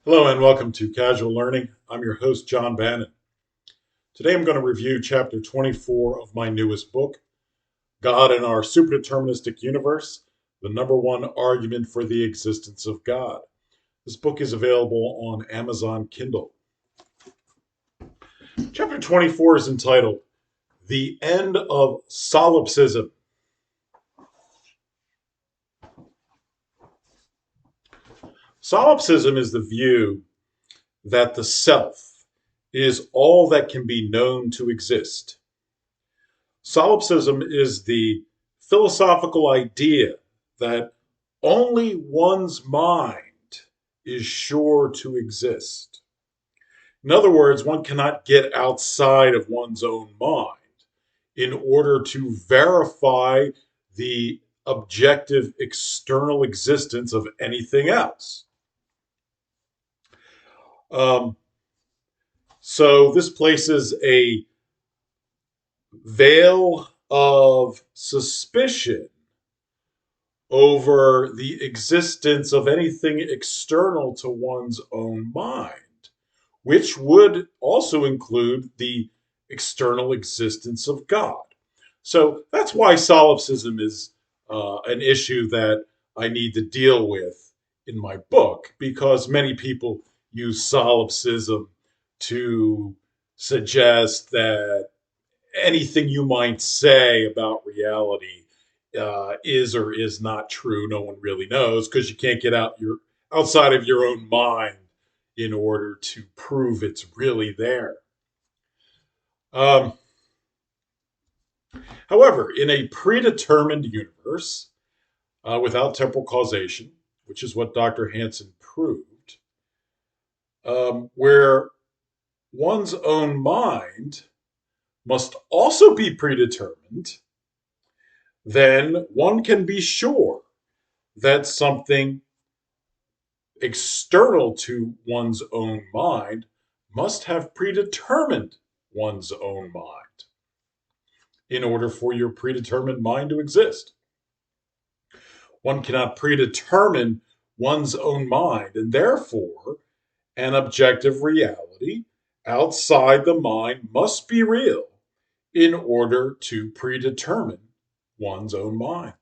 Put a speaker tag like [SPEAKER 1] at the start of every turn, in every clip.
[SPEAKER 1] Hello and welcome to Casual Learning. I'm your host, John Bannon. Today I'm going to review chapter 24 of my newest book, God in Our Superdeterministic Universe, the number one argument for the existence of God. This book is available on Amazon Kindle. Chapter 24 is entitled The End of Solipsism. Solipsism is the view that the self is all that can be known to exist. Solipsism is the philosophical idea that only one's mind is sure to exist. In other words, one cannot get outside of one's own mind in order to verify the objective external existence of anything else. Um, so this places a veil of suspicion over the existence of anything external to one's own mind, which would also include the external existence of God. So that's why solipsism is an issue that I need to deal with in my book, because many people use solipsism to suggest that anything you might say about reality is or is not true. No one really knows because you can't get outside of your own mind in order to prove it's really there. Um, However, in a predetermined universe without temporal causation, which is what Dr. Hansen proved, where one's own mind must also be predetermined, then one can be sure that something external to one's own mind must have predetermined one's own mind in order for your predetermined mind to exist. One cannot predetermine one's own mind, and therefore, an objective reality outside the mind must be real in order to predetermine one's own mind.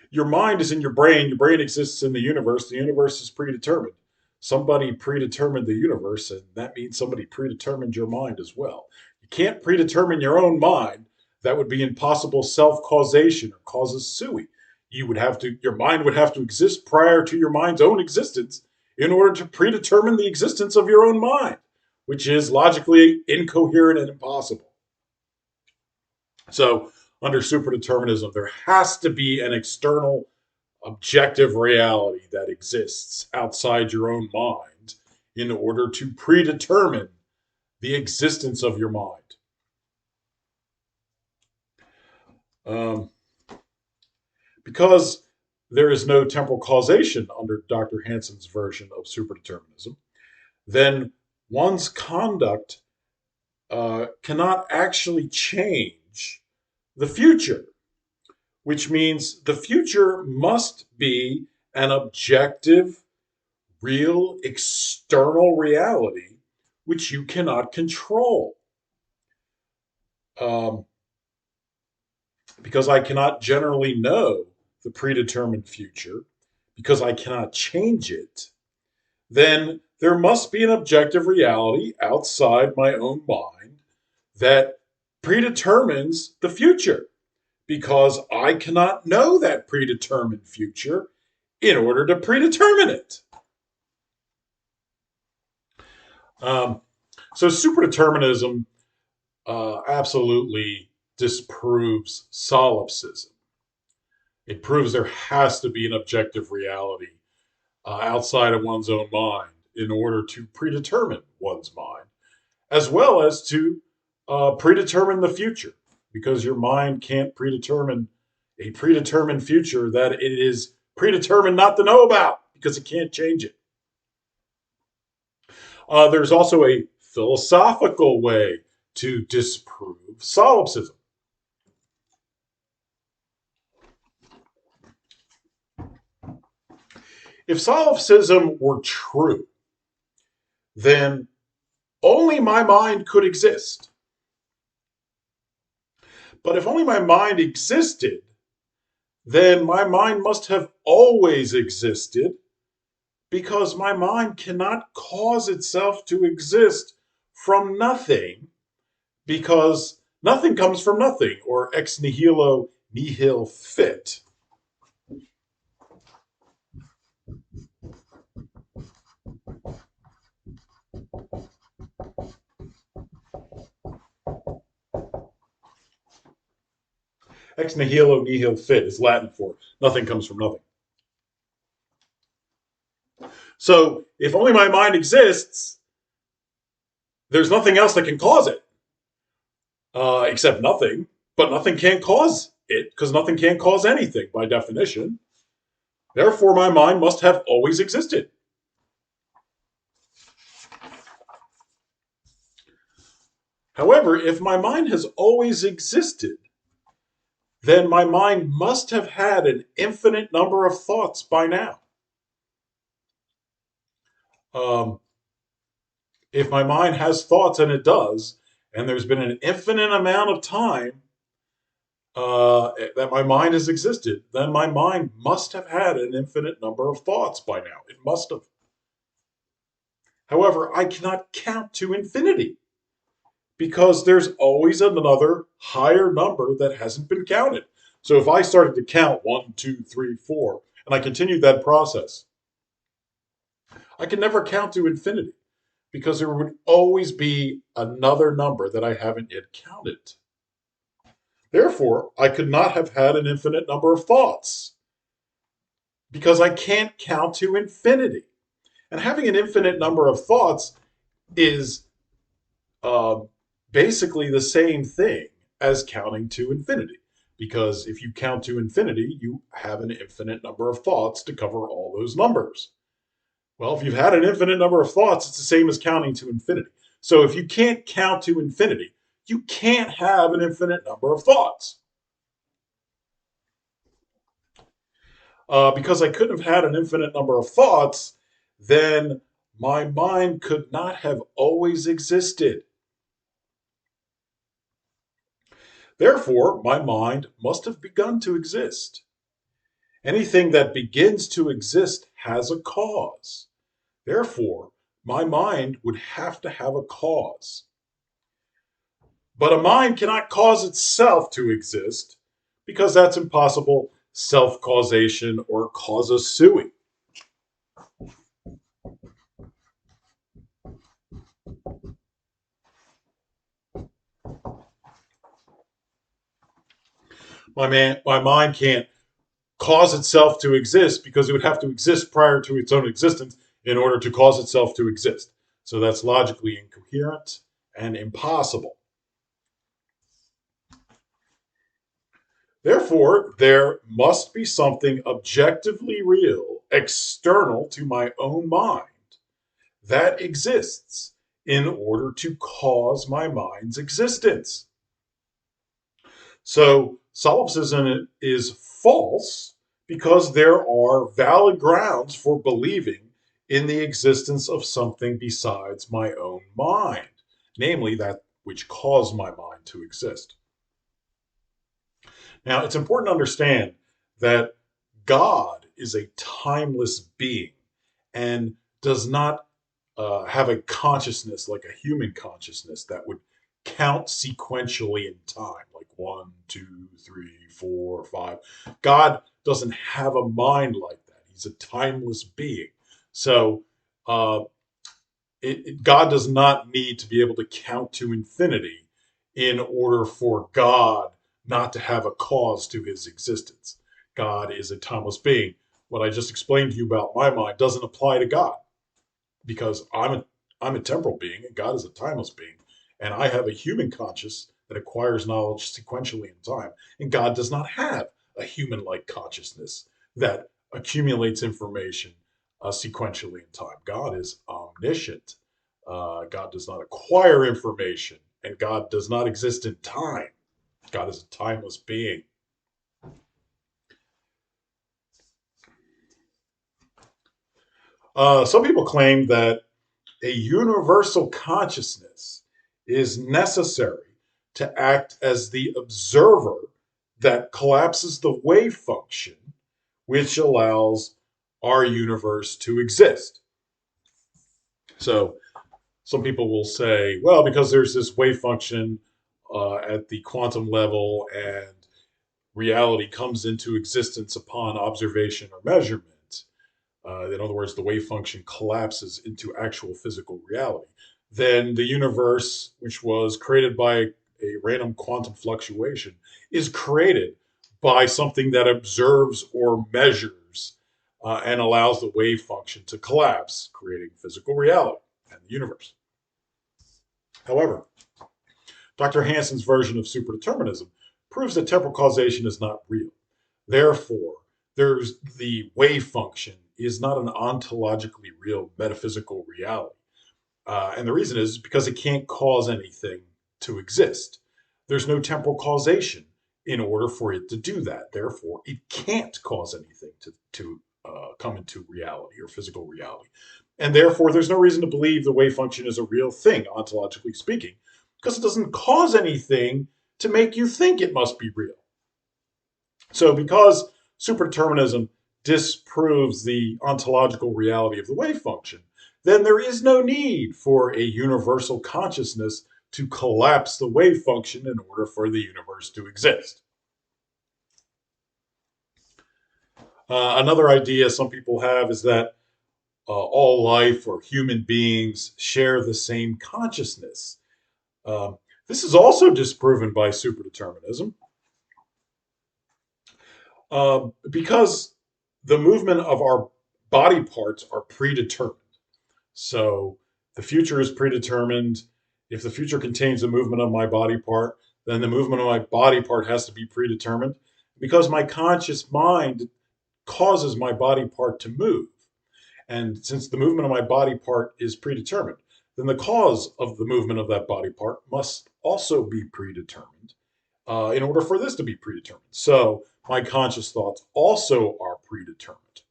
[SPEAKER 1] Your mind is in your brain exists in the universe is predetermined. Somebody predetermined the universe, and that means somebody predetermined your mind as well. You can't predetermine your own mind. That would be impossible self-causation or causus sui. Your mind would have to exist prior to your mind's own existence in order to predetermine the existence of your own mind, which is logically incoherent and impossible. So under superdeterminism, there has to be an external objective reality that exists outside your own mind in order to predetermine the existence of your mind. Um, because there is no temporal causation under Dr. Hansen's version of superdeterminism, then one's conduct cannot actually change the future, which means the future must be an objective, real, external reality which you cannot control. Um, because I cannot generally know the predetermined future, because I cannot change it, then there must be an objective reality outside my own mind that predetermines the future, because I cannot know that predetermined future in order to predetermine it. Um, so superdeterminism absolutely disproves solipsism. It proves there has to be an objective reality outside of one's own mind in order to predetermine one's mind, as well as to predetermine the future, because your mind can't predetermine a predetermined future that it is predetermined not to know about because it can't change it. There's also a philosophical way to disprove solipsism. If solipsism were true, then only my mind could exist. But if only my mind existed, then my mind must have always existed, because my mind cannot cause itself to exist from nothing, because nothing comes from nothing, or ex nihilo nihil fit. Ex nihilo nihil fit is Latin for nothing comes from nothing. So if only my mind exists, there's nothing else that can cause it, except nothing. But nothing can't cause it, because nothing can't cause anything by definition. Therefore, my mind must have always existed. However, if my mind has always existed, then my mind must have had an infinite number of thoughts by now. Um, if my mind has thoughts, and it does, and there's been an infinite amount of time that my mind has existed, then my mind must have had an infinite number of thoughts by now. It must have. However, I cannot count to infinity, because there's always another higher number that hasn't been counted. So if I started to count 1, 2, 3, 4, and I continued that process, I can never count to infinity, because there would always be another number that I haven't yet counted. Therefore, I could not have had an infinite number of thoughts, because I can't count to infinity. And having an infinite number of thoughts is uh, basically the same thing as counting to infinity. Because if you count to infinity, you have an infinite number of thoughts to cover all those numbers. Well, if you've had an infinite number of thoughts, it's the same as counting to infinity. So if you can't count to infinity, you can't have an infinite number of thoughts. Because I couldn't have had an infinite number of thoughts, then my mind could not have always existed. Therefore, my mind must have begun to exist. Anything that begins to exist has a cause. Therefore, my mind would have to have a cause. But a mind cannot cause itself to exist, because that's impossible self causation or causa sui. My mind can't cause itself to exist, because it would have to exist prior to its own existence in order to cause itself to exist. So that's logically incoherent and impossible. Therefore, there must be something objectively real, external to my own mind, that exists in order to cause my mind's existence. So, solipsism is false, because there are valid grounds for believing in the existence of something besides my own mind, namely that which caused my mind to exist. Now, it's important to understand that God is a timeless being and does not have a consciousness like a human consciousness that would count sequentially in time, like 1, 2, 3, 4, 5. God doesn't have a mind like that. He's a timeless being. So uh, God does not need to be able to count to infinity in order for God not to have a cause to his existence. God is a timeless being. What I just explained to you about my mind doesn't apply to God, because I'm a temporal being and God is a timeless being, and I have a human conscious that acquires knowledge sequentially in time, and God does not have a human-like consciousness that accumulates information sequentially in time. God is omniscient. God does not acquire information, and God does not exist in time. God is a timeless being. Some people claim that a universal consciousness is necessary to act as the observer that collapses the wave function, which allows our universe to exist. So, some people will say, well, because there's this wave function at the quantum level and reality comes into existence upon observation or measurement. In other words, the wave function collapses into actual physical reality. Then the universe, which was created by a random quantum fluctuation, is created by something that observes or measures and allows the wave function to collapse, creating physical reality and the universe. However, Dr. Hansen's version of superdeterminism proves that temporal causation is not real. Therefore, there's the wave function is not an ontologically real metaphysical reality. And the reason is because it can't cause anything to exist. There's no temporal causation in order for it to do that. Therefore, it can't cause anything to come into reality or physical reality. And therefore, there's no reason to believe the wave function is a real thing, ontologically speaking, because it doesn't cause anything to make you think it must be real. So, because superdeterminism disproves the ontological reality of the wave function, then there is no need for a universal consciousness to collapse the wave function in order for the universe to exist. Another idea some people have is that all life or human beings share the same consciousness. This is also disproven by superdeterminism. Because the movement of our body parts are predetermined. So the future is predetermined. If the future contains a movement of my body part, then the movement of my body part has to be predetermined because my conscious mind causes my body part to move. And since the movement of my body part is predetermined, then the cause of the movement of that body part must also be predetermined in order for this to be predetermined. So my conscious thoughts also are predetermined.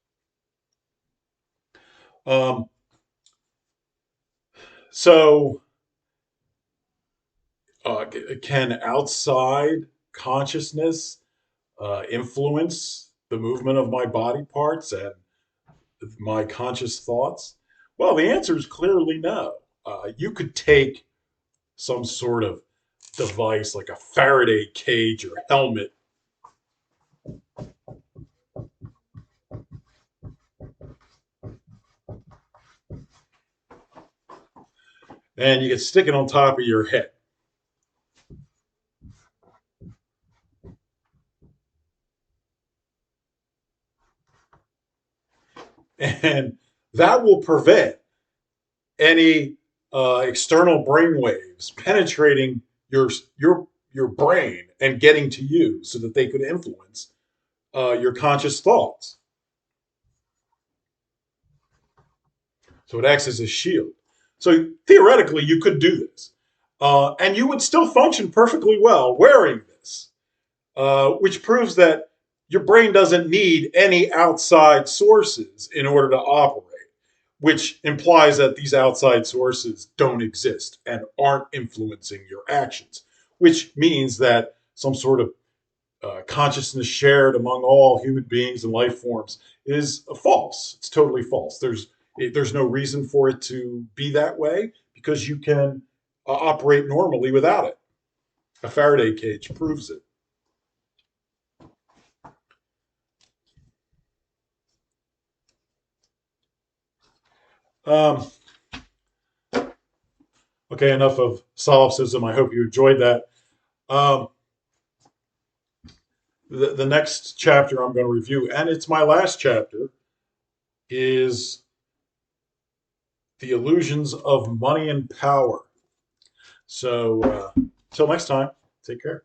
[SPEAKER 1] Um, so, can outside consciousness influence the movement of my body parts and my conscious thoughts? Well, the answer is clearly no. You could take some sort of device like a Faraday cage or helmet and you could stick it on top of your head. And that will prevent any external brain waves penetrating your brain and getting to you so that they could influence your conscious thoughts. So it acts as a shield. So theoretically, you could do this. And you would still function perfectly well wearing this, which proves that your brain doesn't need any outside sources in order to operate, which implies that these outside sources don't exist and aren't influencing your actions, which means that some sort of consciousness shared among all human beings and life forms is false. It's totally false. There's no reason for it to be that way because you can operate normally without it. A Faraday cage proves it. Um, okay, enough of solipsism. I hope you enjoyed that. Um, the next chapter I'm going to review, and it's my last chapter, is the illusions of money and power. So, till next time, take care.